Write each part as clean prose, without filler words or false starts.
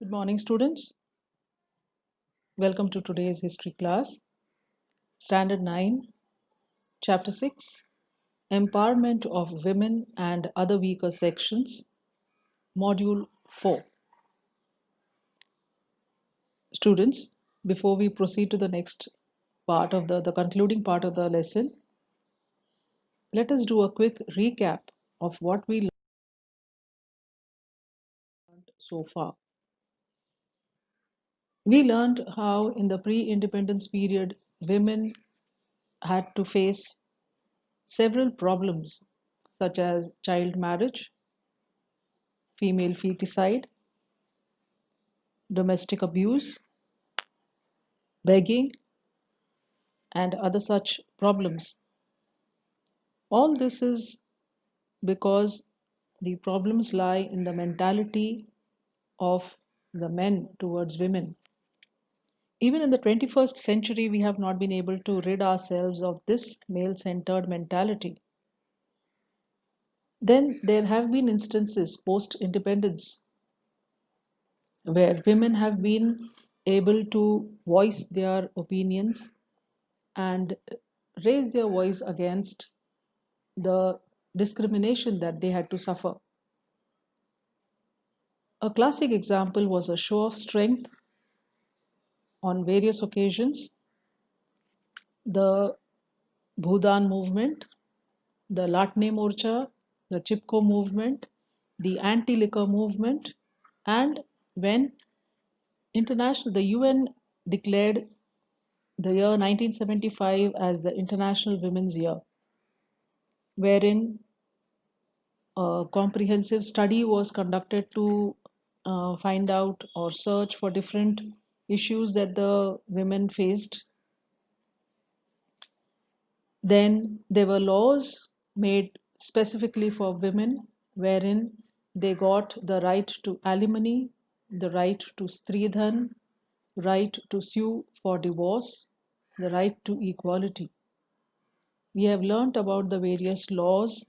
Good morning, students. Welcome to today's history class. Standard 9, Chapter 6, Empowerment of Women and Other Weaker Sections, Module 4. Students, before we proceed to the next part of the concluding part of the lesson, let us do a quick recap of what we learned so far. We learned how in the pre-independence period, women had to face several problems such as child marriage, female feticide, domestic abuse, begging, and other such problems. All this is because the problems lie in the mentality of the men towards women. Even in the 21st century, we have not been able to rid ourselves of this male centered mentality. Then there have been instances post independence where women have been able to voice their opinions and raise their voice against the discrimination that they had to suffer. A classic example was a show of strength on various occasions, the Bhudan movement, the Latne Morcha, the Chipko movement, the anti-liquor movement, and when the UN declared the year 1975 as the International Women's Year, wherein a comprehensive study was conducted to find out or search for different issues that the women faced. Then there were laws made specifically for women, wherein they got the right to alimony, the right to stridhan, right to sue for divorce, the right to equality. We have learnt about the various laws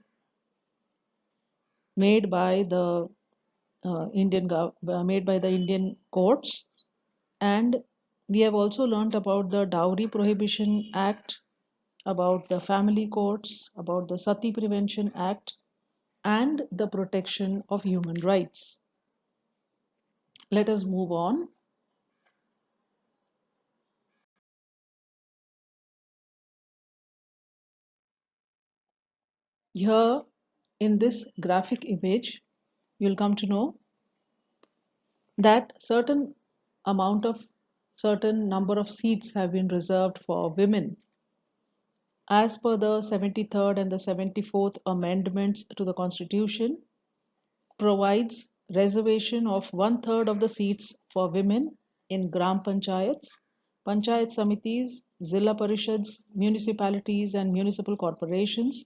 made by the Indian courts, and we have also learnt about the Dowry Prohibition Act, about the family courts, about the Sati Prevention Act, and the protection of human rights. Let us move on. Here in this graphic image, you'll come to know that certain number of seats have been reserved for women as per the 73rd and the 74th amendments to the constitution provides reservation of one-third of the seats for women in gram panchayats, panchayat samitis, zilla parishads, municipalities and municipal corporations,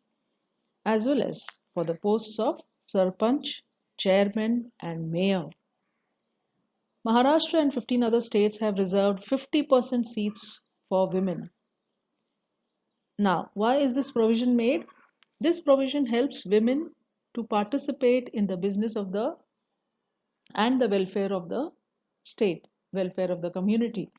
as well as for the posts of sarpanch, chairman and mayor. Maharashtra and 15 other states have reserved 50% seats for women. Now, why is this provision made? This provision helps women to participate in the business of the and the welfare of the state, welfare of the community.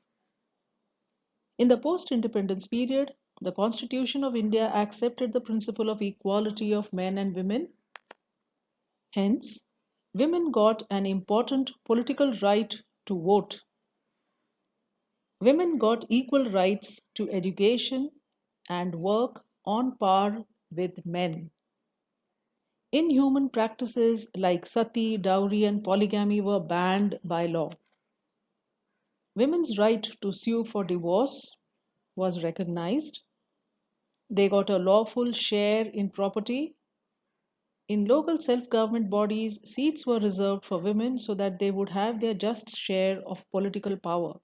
In the post-independence period, the Constitution of India accepted the principle of equality of men and women. Hence, women got an important political right to vote. Women got equal rights to education and work on par with men. Inhuman practices like sati, dowry, and polygamy were banned by law. Women's right to sue for divorce was recognized. They got a lawful share in property. In local self government bodies, seats were reserved for women so that they would have their just share of political power.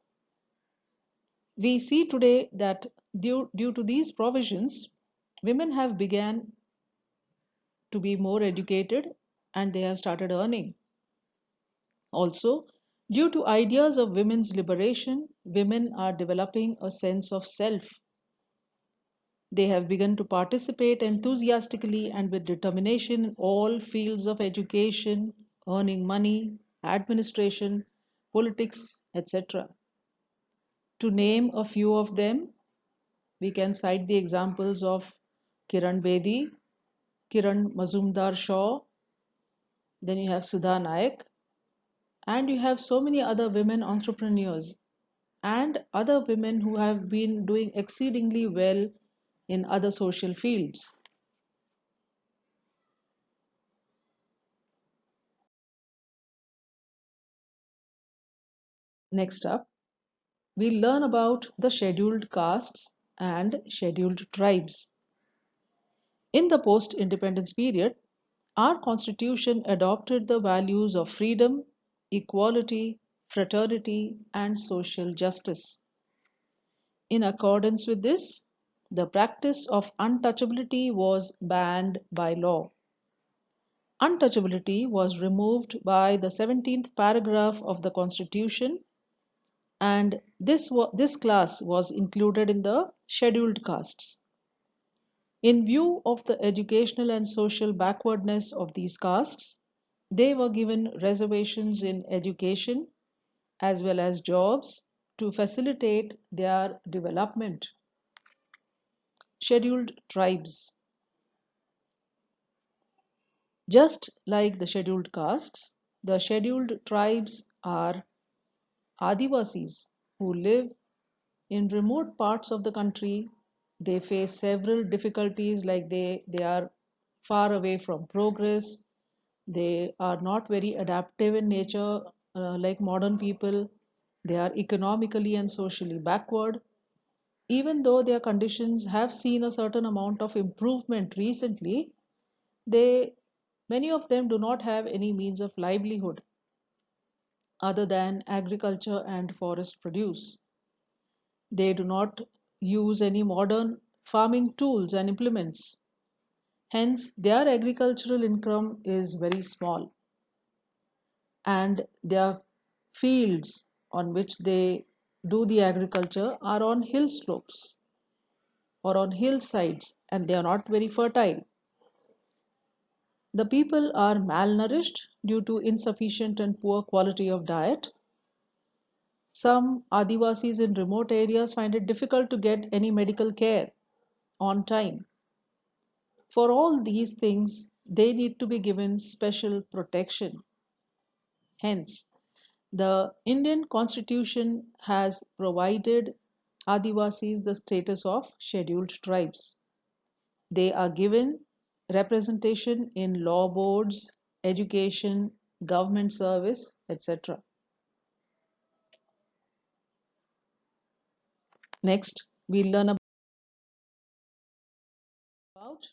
We see today that due to these provisions, women have begun to be more educated and they have started earning. Also, due to ideas of women's liberation, women are developing a sense of self. They have begun to participate enthusiastically and with determination in all fields of education, earning money, administration, politics, etc. To name a few of them, we can cite the examples of Kiran Bedi, Kiran Mazumdar Shaw, then you have Sudha Naik, and you have so many other women entrepreneurs and other women who have been doing exceedingly well in other social fields. Next up, we learn about the scheduled castes and scheduled tribes. In the post independence period, our constitution adopted the values of freedom, equality, fraternity, and social justice. In accordance with this, the practice of untouchability was banned by law. Untouchability was removed by the 17th paragraph of the Constitution, and this class was included in the scheduled castes. In view of the educational and social backwardness of these castes, they were given reservations in education as well as jobs to facilitate their development. Scheduled tribes. Just like the scheduled castes, the scheduled tribes are Adivasis who live in remote parts of the country. They face several difficulties, like they are far away from progress. They are not very adaptive in nature, like modern people. They are economically and socially backward. Even though their conditions have seen a certain amount of improvement recently, they many of them do not have any means of livelihood other than agriculture and forest produce. They do not use any modern farming tools and implements. Hence, their agricultural income is very small, and their fields on which they do the agriculture are on hill slopes or on hillsides, and they are not very fertile. The people are malnourished due to insufficient and poor quality of diet. Some Adivasis in remote areas find it difficult to get any medical care on time. For all these things, they need to be given special protection. Hence, the Indian Constitution has provided Adivasis the status of scheduled tribes. They are given representation in law boards, education, government service, etc. Next, we learn about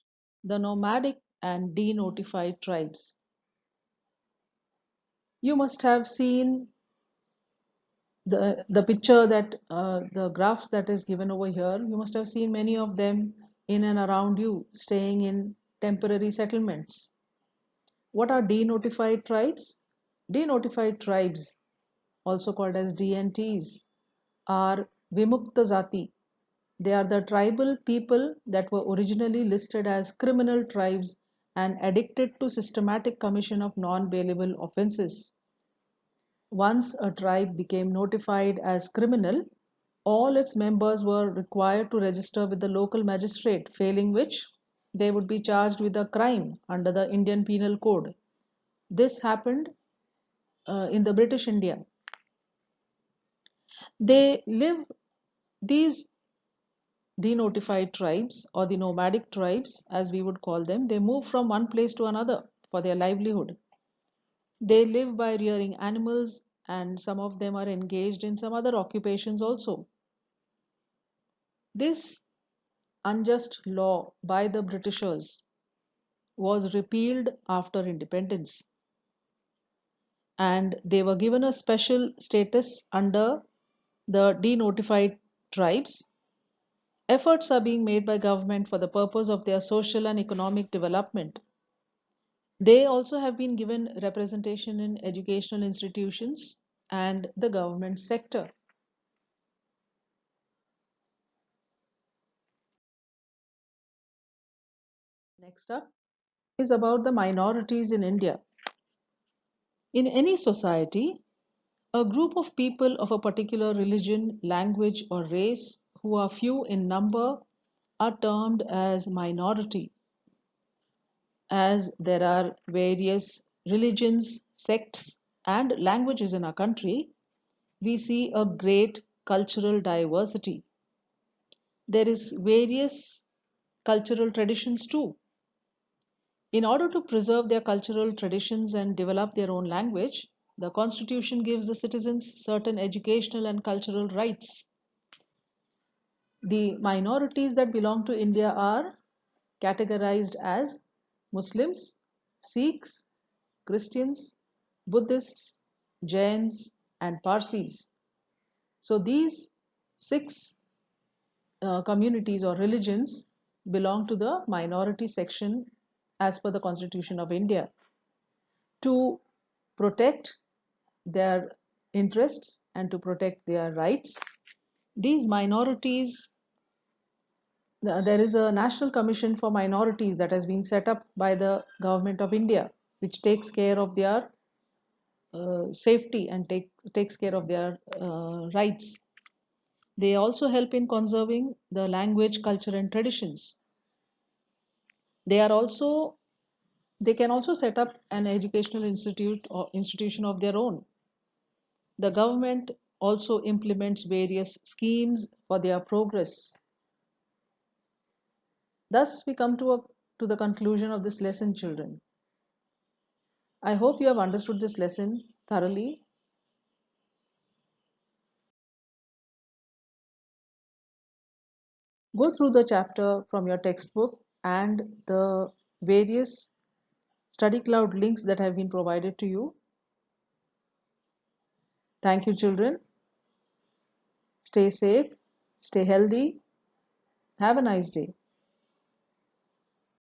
the nomadic and denotified tribes. You must have seen the picture that the graphs that is given over here. You must have seen many of them in and around you staying in temporary settlements. What are denotified tribes? Denotified tribes, also called as DNTs, are Vimukta Zati. They are the tribal people that were originally listed as criminal tribes and addicted to systematic commission of non-bailable offences. Once a tribe became notified as criminal, all its members were required to register with the local magistrate, failing which they would be charged with a crime under the Indian Penal Code. This happened in the British India. They live, these denotified tribes or the nomadic tribes, as we would call them, they move from one place to another for their livelihood. They live by rearing animals, and some of them are engaged in some other occupations also. This unjust law by the Britishers was repealed after independence, and they were given a special status under the denotified tribes. Efforts are being made by government for the purpose of their social and economic development. They also have been given representation in educational institutions and the government sector. Next up is about the minorities in India. In any society, A group of people of a particular religion, language, or race who are few in number are termed as minority. As there are various religions, sects, and languages in our country, we see a great cultural diversity. There is various cultural traditions too. In order to preserve their cultural traditions and develop their own language, the Constitution gives the citizens certain educational and cultural rights. The minorities that belong to India are categorized as Muslims, Sikhs, Christians, Buddhists, Jains, and Parsis. So these six communities or religions belong to the minority section as per the Constitution of India. To protect their interests and to protect their rights, these minorities, there is a National Commission for Minorities that has been set up by the Government of India, which takes care of their safety and takes care of their rights. They also help in conserving the language, culture, and traditions. They are also they can also set up an educational institute or institution of their own. The government also implements various schemes for their progress. Thus, we come to the conclusion of this lesson, children. I hope you have understood this lesson thoroughly. Go through the chapter from your textbook and the various study cloud links that have been provided to you. Thank you, children. Stay safe, stay healthy. Have a nice day.